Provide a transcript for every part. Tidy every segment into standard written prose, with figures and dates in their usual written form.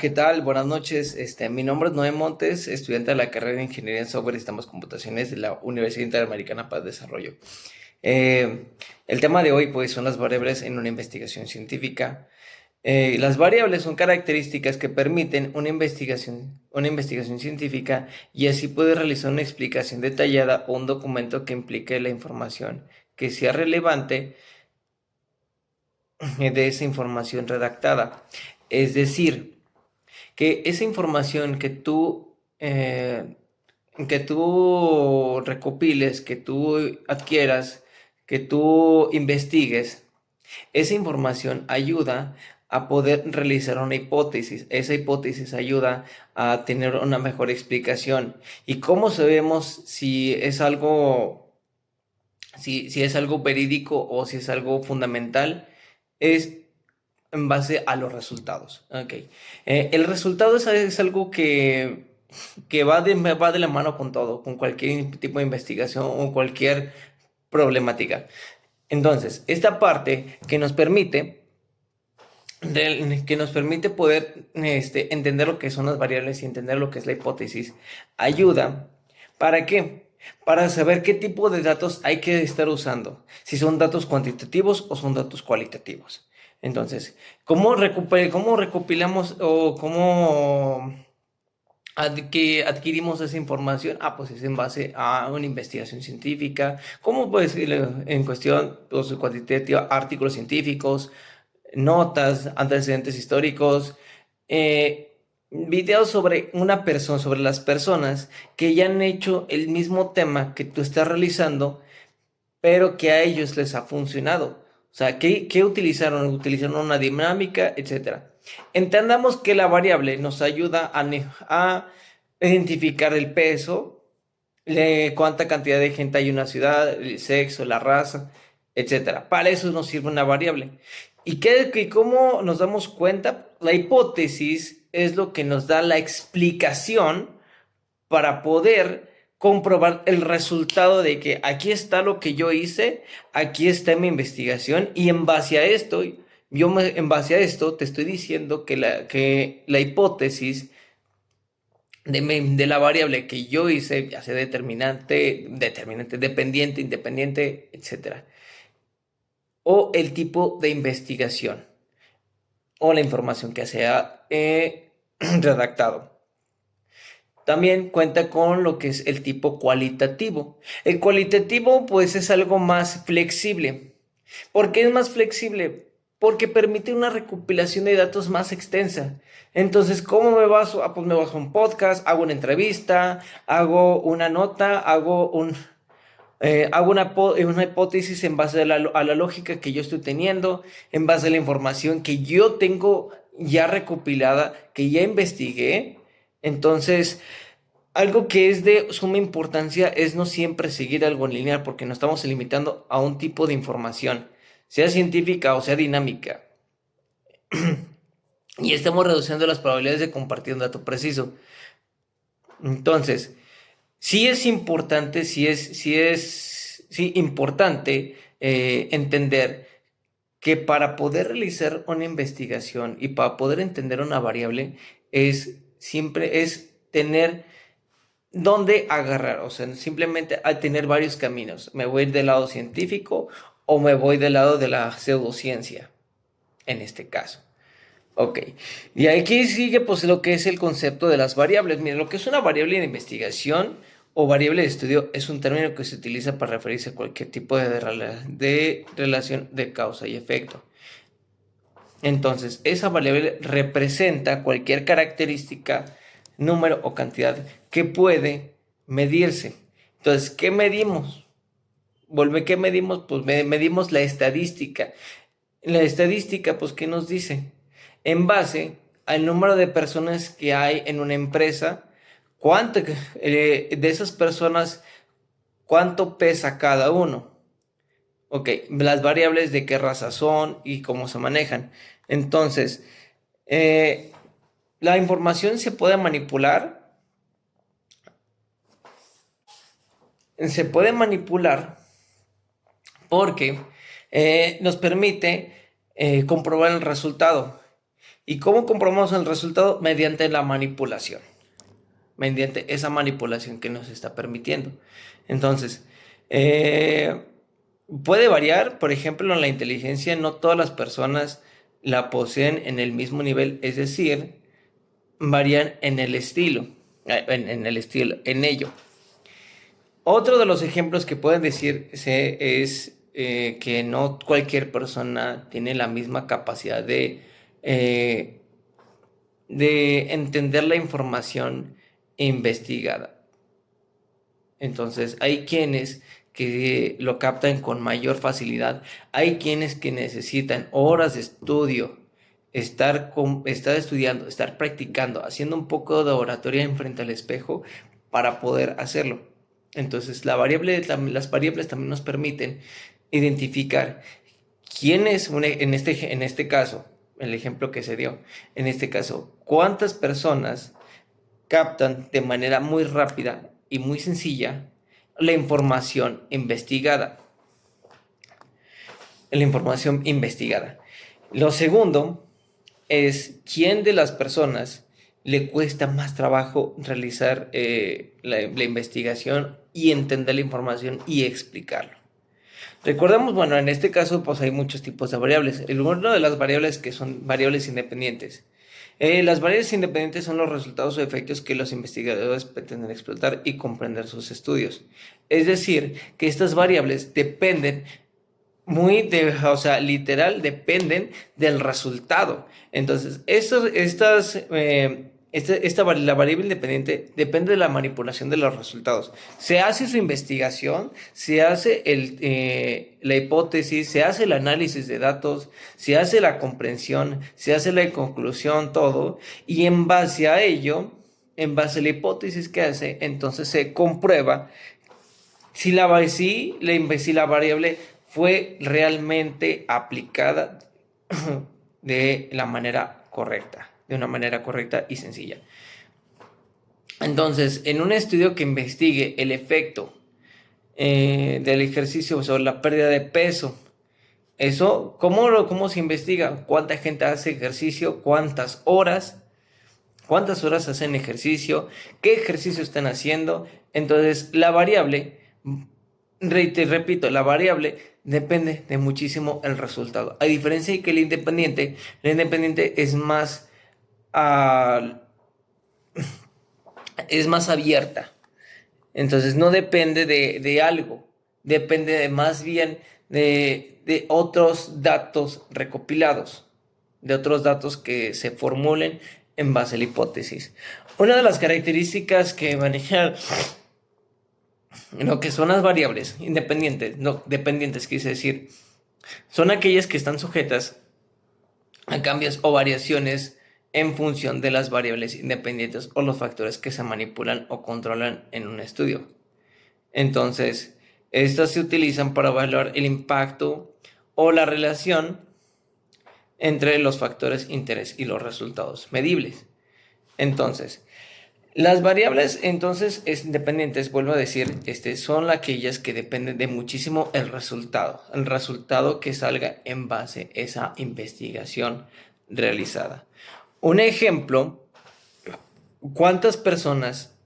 ¿Qué tal? Buenas noches. Mi nombre es Noé Montes, estudiante de la carrera de Ingeniería en Software y Sistemas Computaciones de la Universidad Interamericana para el Desarrollo. Eh, el tema de hoy, pues, son las variables en una investigación científica. Las variables son características que permiten una investigación científica y así puede realizar una explicación detallada o un documento que implique la información que sea relevante de esa información redactada. Es decir, que esa información que tú recopiles, que tú adquieras, que tú investigues, esa información ayuda a poder realizar una hipótesis. Esa hipótesis ayuda a tener una mejor explicación. ¿Y cómo sabemos si es algo verídico o si es algo fundamental? Es en base a los resultados. Ok. El resultado es algo que va de la mano con todo, con cualquier tipo de investigación o cualquier problemática. Entonces, esta parte que nos permite poder entender lo que son las variables y entender lo que es la hipótesis, ayuda. ¿Para qué? Para saber qué tipo de datos hay que estar usando, si son datos cuantitativos o son datos cualitativos. Entonces, ¿cómo recopilamos o cómo que adquirimos esa información? Pues es en base a una investigación científica, como pues en cuestión pues, cuantitativa, artículos científicos, notas, antecedentes históricos, videos sobre una persona, sobre las personas que ya han hecho el mismo tema que tú estás realizando, pero que a ellos les ha funcionado. O sea, ¿qué utilizaron? Utilizaron una dinámica, etcétera. Entendamos que la variable nos ayuda a identificar el peso, cuánta cantidad de gente hay en una ciudad, el sexo, la raza, etcétera. Para eso nos sirve una variable. ¿Cómo nos damos cuenta? La hipótesis es lo que nos da la explicación para poder comprobar el resultado de que aquí está lo que yo hice, aquí está mi investigación y en base a esto te estoy diciendo que la hipótesis de la variable que yo hice, ya sea determinante, dependiente, independiente, etcétera, o el tipo de investigación o la información que sea redactado. También cuenta con lo que es el tipo cualitativo. El cualitativo, pues, es algo más flexible. ¿Por qué es más flexible? Porque permite una recopilación de datos más extensa. Entonces, ¿cómo me baso? Pues me baso un podcast, hago una entrevista, hago una nota, hago una hipótesis en base a la lógica que yo estoy teniendo, en base a la información que yo tengo ya recopilada, que ya investigué. Entonces, algo que es de suma importancia es no siempre seguir algo lineal porque nos estamos limitando a un tipo de información, sea científica o sea dinámica, y estamos reduciendo las probabilidades de compartir un dato preciso. Entonces, sí es importante, sí, importante entender que para poder realizar una investigación y para poder entender una variable siempre es tener dónde agarrar, o sea, simplemente al tener varios caminos. Me voy del lado científico o me voy del lado de la pseudociencia, en este caso. Ok, y aquí sigue pues lo que es el concepto de las variables. Mira, lo que es una variable de investigación o variable de estudio es un término que se utiliza para referirse a cualquier tipo de relación de causa y efecto. Entonces, esa variable representa cualquier característica, número o cantidad que puede medirse. Entonces, ¿qué medimos? ¿Qué medimos? Pues medimos la estadística. La estadística, pues, ¿qué nos dice? En base al número de personas que hay en una empresa, cuánto de esas personas, cuánto pesa cada uno. Ok, las variables de qué raza son y cómo se manejan. Entonces, eh, la información se puede manipular porque nos permite comprobar el resultado. ¿Y cómo comprobamos el resultado? Mediante la manipulación. Mediante esa manipulación que nos está permitiendo. Entonces, puede variar, por ejemplo, en la inteligencia, no todas las personas la poseen en el mismo nivel, es decir, varían en el estilo, en ello. Otro de los ejemplos que pueden decirse es que no cualquier persona tiene la misma capacidad de entender la información investigada. Entonces, hay quienes que lo captan con mayor facilidad, hay quienes que necesitan horas de estudio, estar estudiando, estar practicando, haciendo un poco de oratoria en frente al espejo para poder hacerlo. Entonces, las variables también nos permiten identificar quién es, en este caso, el ejemplo que se dio, en este caso, cuántas personas captan de manera muy rápida y muy sencilla la información investigada. La información investigada. Lo segundo es quién de las personas le cuesta más trabajo realizar la investigación y entender la información y explicarlo. Recordemos, bueno, en este caso pues hay muchos tipos de variables. Una de las variables que son variables independientes. Las variables independientes son los resultados o efectos que los investigadores pretenden explotar y comprender sus estudios. Es decir, que estas variables dependen o sea, literal, dependen del resultado. Entonces, la variable independiente depende de la manipulación de los resultados. Se hace su investigación, se hace la hipótesis, se hace el análisis de datos, se hace la comprensión, se hace la conclusión, todo, y en base a ello, en base a la hipótesis que hace, entonces se comprueba si la variable fue realmente aplicada de una manera correcta y sencilla. Entonces, en un estudio que investigue el efecto del ejercicio sobre la pérdida de peso, eso, ¿cómo se investiga? ¿Cuánta gente hace ejercicio? ¿Cuántas horas? ¿Cuántas horas hacen ejercicio? ¿Qué ejercicio están haciendo? Entonces, la variable, repito, la variable depende de muchísimo el resultado. A diferencia de que la independiente es ah, es más abierta. Entonces, no depende de algo, depende más bien de otros datos recopilados, de otros datos que se formulen en base a la hipótesis. Una de las características que manejan lo que son las variables independientes, no dependientes, quise decir, son aquellas que están sujetas a cambios o variaciones en función de las variables independientes o los factores que se manipulan o controlan en un estudio. Entonces, estas se utilizan para evaluar el impacto o la relación entre los factores interés y los resultados medibles. Entonces, las variables independientes, vuelvo a decir, son aquellas que dependen de muchísimo el resultado que salga en base a esa investigación realizada. Un ejemplo, ¿cuántas personas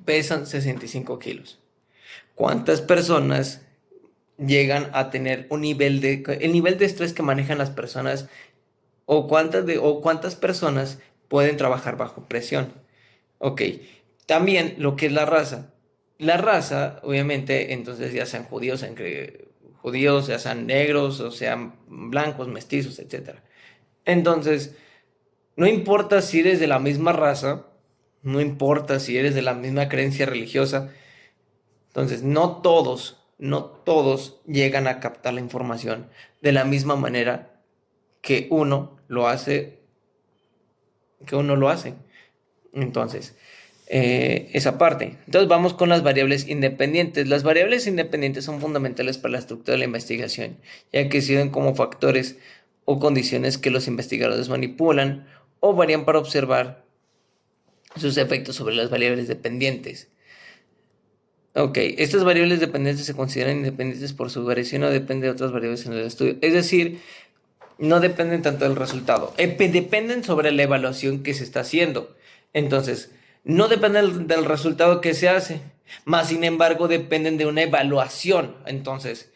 pesan 65 kilos? ¿Cuántas personas llegan a tener el nivel de estrés que manejan las personas o cuántas personas pueden trabajar bajo presión? Ok, también lo que es la raza. La raza, obviamente, entonces ya sean judíos, ya sean negros, o sean blancos, mestizos, etc. Entonces, no importa si eres de la misma raza, no importa si eres de la misma creencia religiosa, entonces no todos llegan a captar la información de la misma manera que uno lo hace. Entonces, esa parte. Entonces vamos con las variables independientes. Las variables independientes son fundamentales para la estructura de la investigación, ya que sirven como factores o condiciones que los investigadores manipulan o varían para observar sus efectos sobre las variables dependientes. Ok, estas variables dependientes se consideran independientes por su variación o depende de otras variables en el estudio. Es decir, no dependen tanto del resultado, dependen sobre la evaluación que se está haciendo. Entonces, no dependen del resultado que se hace, más sin embargo dependen de una evaluación. Entonces,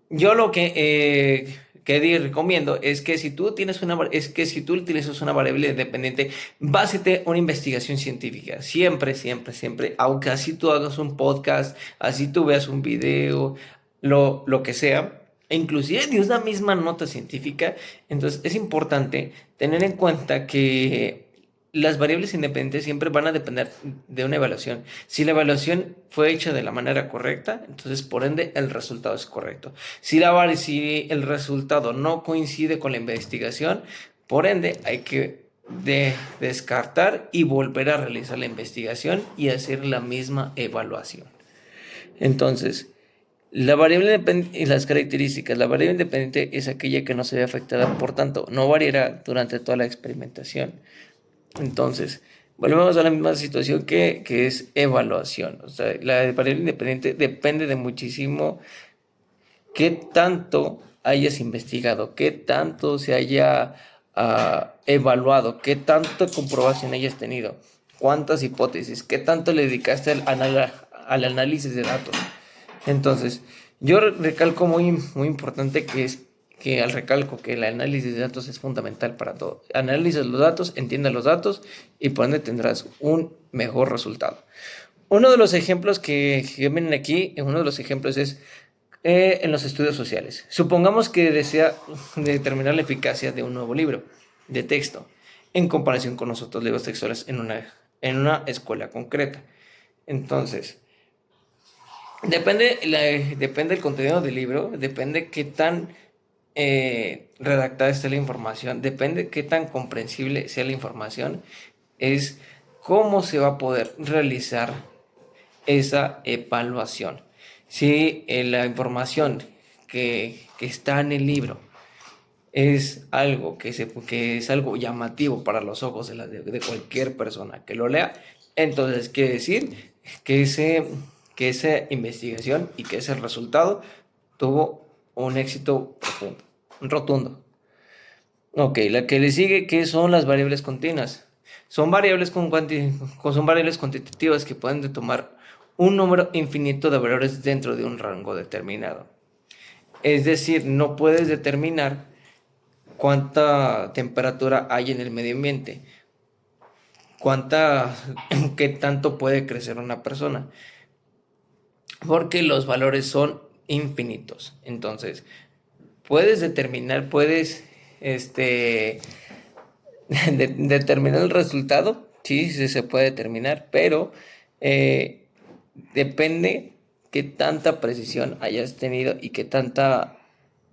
yo lo que recomiendo es que si tú si tú utilizas una variable independiente, básate una investigación científica. Siempre, siempre, siempre. Aunque así tú hagas un podcast, así tú veas un video, lo que sea. E inclusive de una misma nota científica. Entonces es importante tener en cuenta que las variables independientes siempre van a depender de una evaluación. Si la evaluación fue hecha de la manera correcta, entonces por ende el resultado es correcto. Si el resultado no coincide con la investigación, por ende hay que descartar y volver a realizar la investigación y hacer la misma evaluación. Entonces, la variable y las características. La variable independiente es aquella que no se ve afectada, por tanto, no variará durante toda la experimentación. Entonces, volvemos a la misma situación que es evaluación. O sea, la variable independiente depende de muchísimo qué tanto hayas investigado, qué tanto se haya evaluado, qué tanta comprobación hayas tenido, cuántas hipótesis, qué tanto le dedicaste al análisis de datos. Entonces, yo recalco muy importante que el análisis de datos es fundamental para todo. Analiza los datos, entiende los datos y por ende tendrás un mejor resultado. Uno de los ejemplos que vienen aquí, uno de los ejemplos es en los estudios sociales. Supongamos que desea determinar la eficacia de un nuevo libro de texto en comparación con los otros libros textuales en una escuela concreta. Entonces, depende del contenido del libro, depende qué tan redactada esté la información, depende qué tan comprensible sea la información, es cómo se va a poder realizar esa evaluación. Si la información que está en el libro es algo que es algo llamativo para los ojos de cualquier persona que lo lea, entonces quiere decir que esa investigación y que ese resultado tuvo un éxito profundo, rotundo. Ok, la que le sigue, ¿qué son las variables continuas? Son variables son variables cuantitativas que pueden tomar un número infinito de valores dentro de un rango determinado. Es decir, no puedes determinar cuánta temperatura hay en el medio ambiente, qué tanto puede crecer una persona, porque los valores son infinitos. Entonces, puedes determinar el resultado, sí, sí se puede determinar, pero depende qué tanta precisión hayas tenido y qué tanta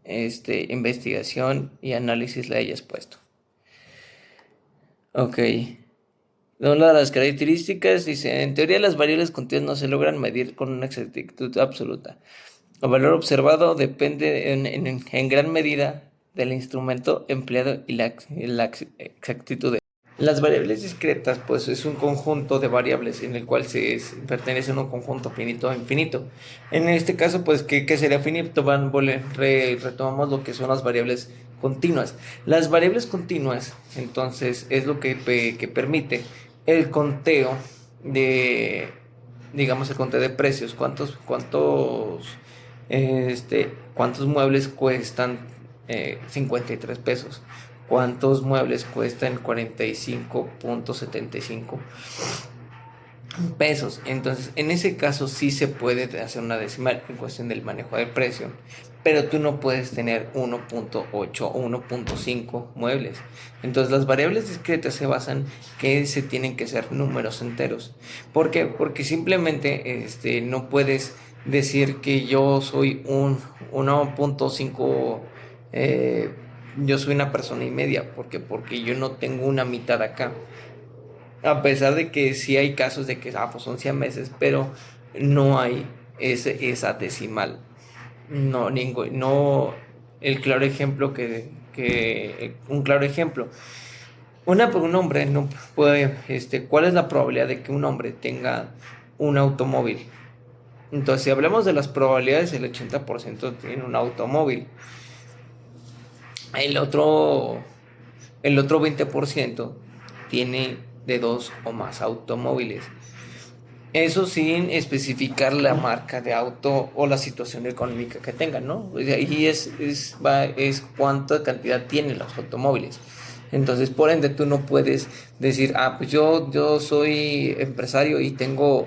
investigación y análisis le hayas puesto. Ok. Una de las características dice, en teoría las variables continuas no se logran medir con una exactitud absoluta. El valor observado depende en gran medida del instrumento empleado y la exactitud. Las variables discretas, pues es un conjunto de variables en el cual pertenece a un conjunto finito a infinito. En este caso, pues, ¿qué sería finito? Retomamos lo que son las variables continuas. Las variables continuas, entonces, es lo que permite el conteo digamos, el conteo de precios. ¿Cuántos muebles cuestan 53 pesos? ¿Cuántos muebles cuestan 45.75 pesos? Entonces, en ese caso sí se puede hacer una decimal en cuestión del manejo de precio, pero tú no puedes tener 1.8 o 1.5 muebles. Entonces, las variables discretas se basan que se tienen que ser números enteros. ¿Por qué? Porque simplemente no puedes decir que yo soy un 1.5 yo soy una persona y media, porque yo no tengo una mitad acá. A pesar de que sí hay casos de que pues son siameses, pero no hay esa decimal. No, el claro ejemplo un claro ejemplo. Un hombre no puede, ¿cuál es la probabilidad de que un hombre tenga un automóvil? Entonces, si hablamos de las probabilidades, el 80% tiene un automóvil. El otro, el otro 20% tiene de dos o más automóviles. Eso sin especificar la marca de auto o la situación económica que tengan, ¿no? O sea, ahí es cuánta cantidad tienen los automóviles. Entonces, por ende, tú no puedes decir, pues yo soy empresario y tengo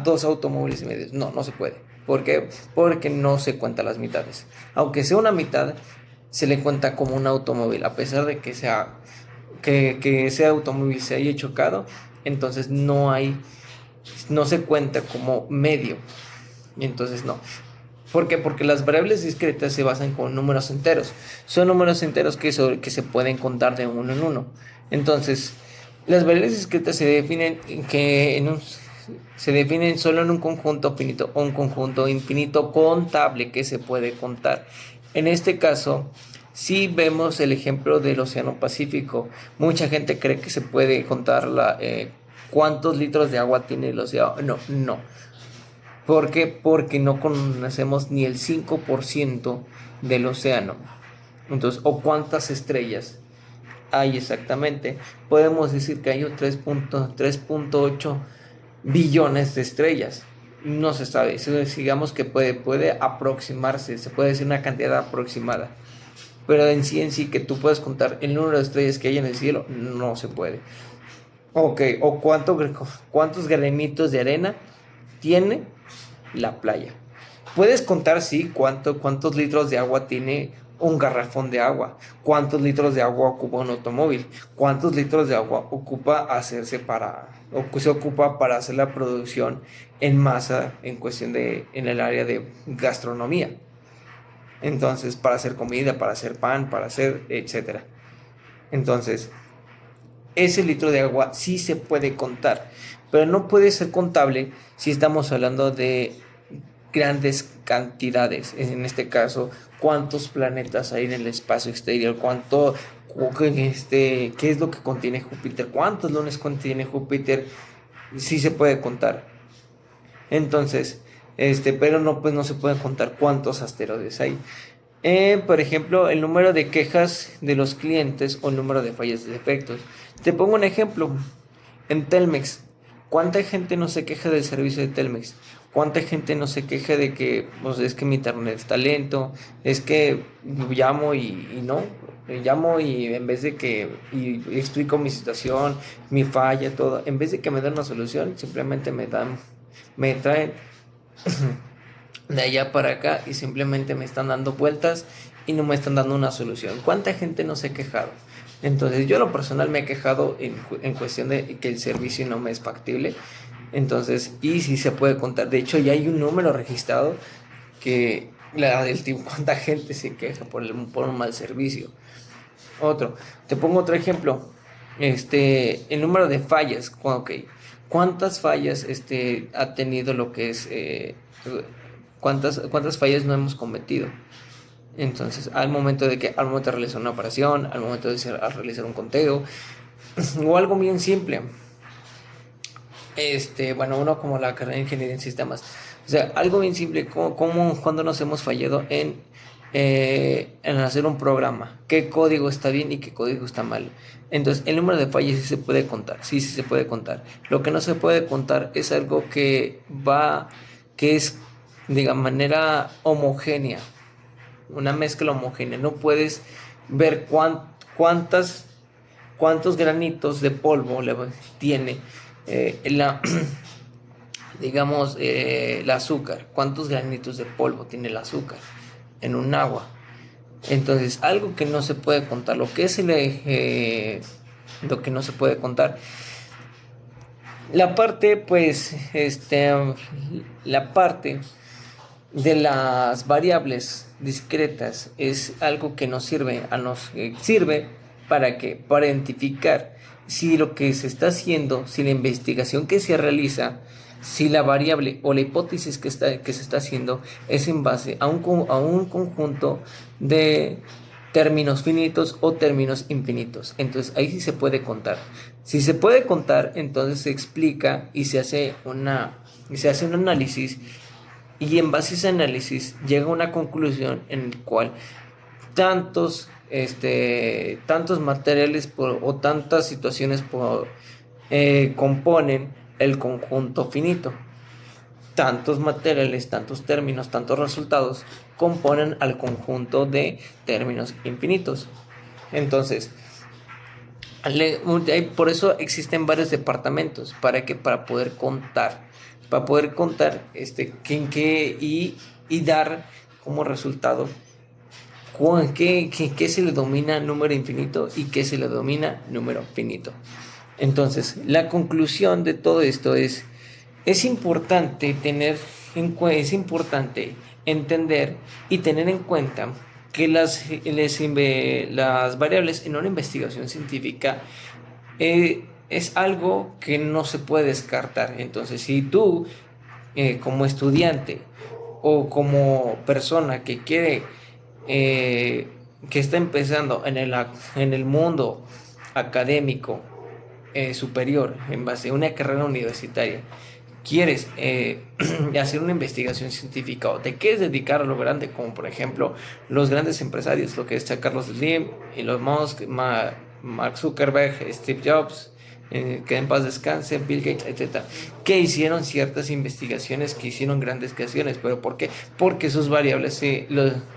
dos automóviles y medio. No, no se puede. ¿Por qué? Porque no se cuentan las mitades. Aunque sea una mitad, se le cuenta como un automóvil, a pesar de que ese automóvil se haya chocado, entonces no se cuenta como medio. Y entonces no. ¿Por qué? Porque las variables discretas se basan con números enteros. Son números enteros que se pueden contar de uno en uno. Entonces, las variables discretas se definen solo en un conjunto finito o un conjunto infinito contable que se puede contar. En este caso, si vemos el ejemplo del Océano Pacífico, mucha gente cree que se puede contar cuántos litros de agua tiene el océano. No, no. ¿Por qué? Porque no conocemos ni el 5% del océano. Entonces, o cuántas estrellas hay exactamente. Podemos decir que hay un 3.8 billones de estrellas. No se sabe. Digamos que puede aproximarse, se puede decir una cantidad aproximada. Pero en sí que tú puedes contar el número de estrellas que hay en el cielo, no se puede. Ok, o cuántos granitos de arena tiene la playa. Puedes contar, sí, cuántos litros de agua tiene un garrafón de agua, cuántos litros de agua ocupa un automóvil, cuántos litros de agua se ocupa para hacer la producción en masa en el área de gastronomía. Entonces, para hacer comida, para hacer pan, para hacer etcétera. Entonces, ese litro de agua sí se puede contar, pero no puede ser contable si estamos hablando de grandes cantidades. En este caso, cuántos planetas hay en el espacio exterior, qué es lo que contiene Júpiter, cuántos lunas contiene Júpiter, sí se puede contar. Entonces, pero no, pues no se puede contar cuántos asteroides hay. Por ejemplo, el número de quejas de los clientes o el número de fallas de defectos. Te pongo un ejemplo. En Telmex, ¿cuánta gente no se queja del servicio de Telmex? ¿Cuánta gente no se queja de que, pues, es que mi internet está lento? Es que llamo y no. Llamo y en vez de que y explico mi situación, mi falla, todo, en vez de que me den una solución, simplemente me traen de allá para acá y simplemente me están dando vueltas y no me están dando una solución. ¿Cuánta gente no se ha quejado? Entonces yo a lo personal me he quejado en cuestión de que el servicio no me es factible. Entonces, y si se puede contar, de hecho ya hay un número registrado que del tipo cuánta gente se queja por un mal servicio. Te pongo otro ejemplo. El número de fallas, ¿cuántas fallas ha tenido lo que es cuántas fallas no hemos cometido? Entonces, al momento de realizar una operación, al momento de realizar un conteo, o algo bien simple. Uno como la carrera de ingeniería en sistemas. O sea, algo bien simple, como cuando nos hemos fallado en hacer un programa, qué código está bien y qué código está mal. Entonces, el número de fallas sí se puede contar, sí se puede contar. Lo que no se puede contar es algo que es de manera homogénea, una mezcla homogénea. No puedes ver cuántos granitos de polvo tiene el azúcar, cuántos granitos de polvo tiene el azúcar en un agua. Entonces, algo que no se puede contar, lo que no se puede contar. La parte, pues, la parte de las variables discretas es algo que sirve para identificar si lo que se está haciendo, si la investigación que se realiza, si la variable o la hipótesis que se está haciendo es en base a un conjunto de términos finitos o términos infinitos. Entonces ahí sí se puede contar. Si se puede contar, entonces se explica y se hace un análisis, y en base a ese análisis llega a una conclusión en el cual tantos tantos materiales o tantas situaciones componen el conjunto finito. Tantos materiales, tantos términos, tantos resultados componen al conjunto de términos infinitos. Entonces, por eso existen varios departamentos para poder contar, y dar como resultado qué se le denomina número infinito y qué se le denomina número finito. Entonces, la conclusión de todo esto es importante es importante entender y tener en cuenta que las variables en una investigación científica es algo que no se puede descartar. Entonces, si tú, como estudiante o como persona que quiere, que está empezando en el mundo académico superior, en base a una carrera universitaria, quieres hacer una investigación científica o te quieres dedicar a lo grande, como por ejemplo los grandes empresarios, lo que es Carlos Slim, Elon Musk, Mark Zuckerberg, Steve Jobs, que en paz descanse, Bill Gates, etcétera, que hicieron ciertas investigaciones, que hicieron grandes creaciones. ¿Pero por qué? Porque sus variables,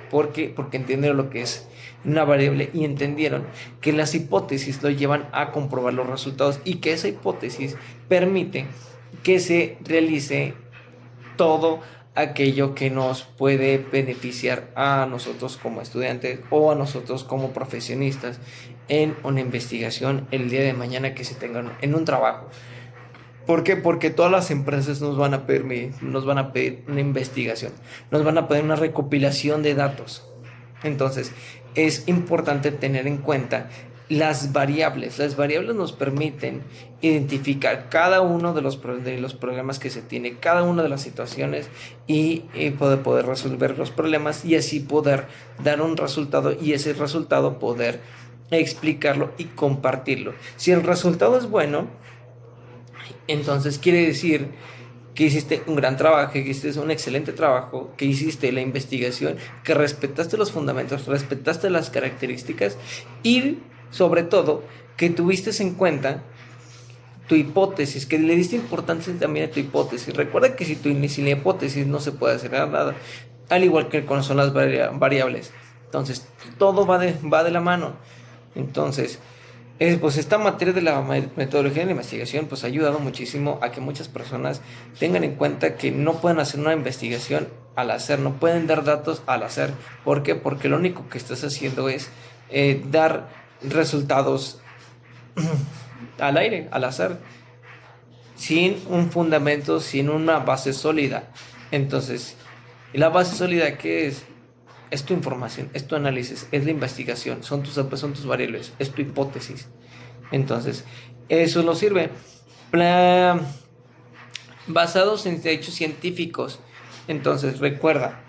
porque entendieron lo que es una variable y entendieron que las hipótesis lo llevan a comprobar los resultados y que esa hipótesis permite que se realice todo aquello que nos puede beneficiar a nosotros como estudiantes o a nosotros como profesionistas en una investigación el día de mañana que se tengan en un trabajo. ¿Por qué? Porque todas las empresas nos van a pedir una investigación, nos van a pedir una recopilación de datos. Entonces, es importante tener en cuenta las variables. Las variables nos permiten identificar cada uno de los problemas que se tiene, cada una de las situaciones y poder resolver los problemas y así poder dar un resultado y ese resultado poder explicarlo y compartirlo. Si el resultado es bueno, entonces quiere decir que hiciste un gran trabajo, que hiciste un excelente trabajo, que hiciste la investigación, que respetaste los fundamentos, respetaste las características y sobre todo que tuviste en cuenta tu hipótesis, que le diste importancia también a tu hipótesis. Recuerda que sin la hipótesis no se puede hacer nada, al igual que son las variables. Entonces, todo va de la mano. Entonces, pues esta materia de la metodología de la investigación pues ha ayudado muchísimo a que muchas personas tengan en cuenta que no pueden hacer una investigación al hacer, no pueden dar datos al hacer. ¿Por qué? Porque lo único que estás haciendo es dar resultados al aire, al azar, sin un fundamento, sin una base sólida. Entonces, la base sólida, ¿qué es? Es tu información, es tu análisis, es la investigación, son tus variables, es tu hipótesis. Entonces, eso nos sirve. Basados en hechos científicos. Entonces, recuerda,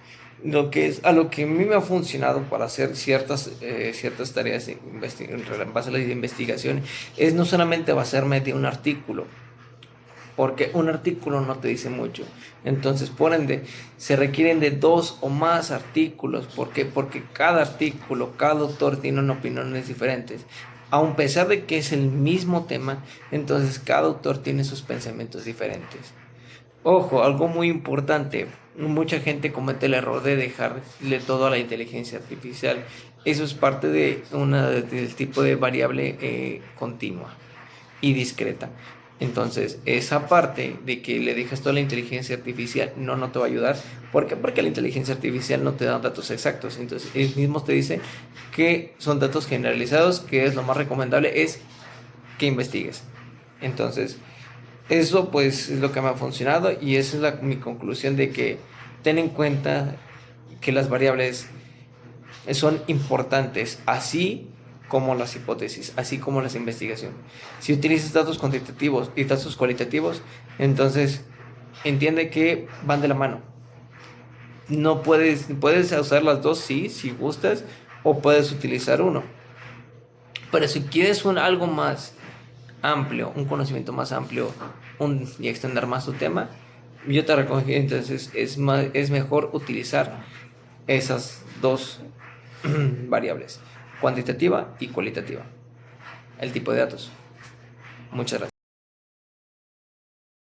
lo que a mí me ha funcionado para hacer ciertas tareas en base a la investigación es no solamente basarme de un artículo, porque un artículo no te dice mucho. Entonces, por ende, se requieren de 2 o más artículos. ¿Por qué? Porque cada artículo, cada autor tiene una opiniones diferentes. A pesar de que es el mismo tema, entonces cada autor tiene sus pensamientos diferentes. Ojo, algo muy importante, mucha gente comete el error de dejarle todo a la inteligencia artificial. Eso es parte del tipo de variable continua y discreta. Entonces, esa parte de que le dejas toda la inteligencia artificial no te va a ayudar. ¿Por qué? Porque la inteligencia artificial no te da datos exactos. Entonces, él mismo te dice que son datos generalizados, que es lo más recomendable, es que investigues. Entonces, eso pues es lo que me ha funcionado y esa es mi conclusión de que ten en cuenta que las variables son importantes, así como las hipótesis, así como las investigaciones. Si utilizas datos cuantitativos y datos cualitativos, entonces entiende que van de la mano. No puedes usar las dos, sí, si gustas, o puedes utilizar uno. Pero si quieres algo más amplio, un conocimiento más amplio y extender más tu tema, yo te recomiendo, entonces es mejor utilizar esas dos variables. cuantitativa y cualitativa. El tipo de datos. Muchas gracias.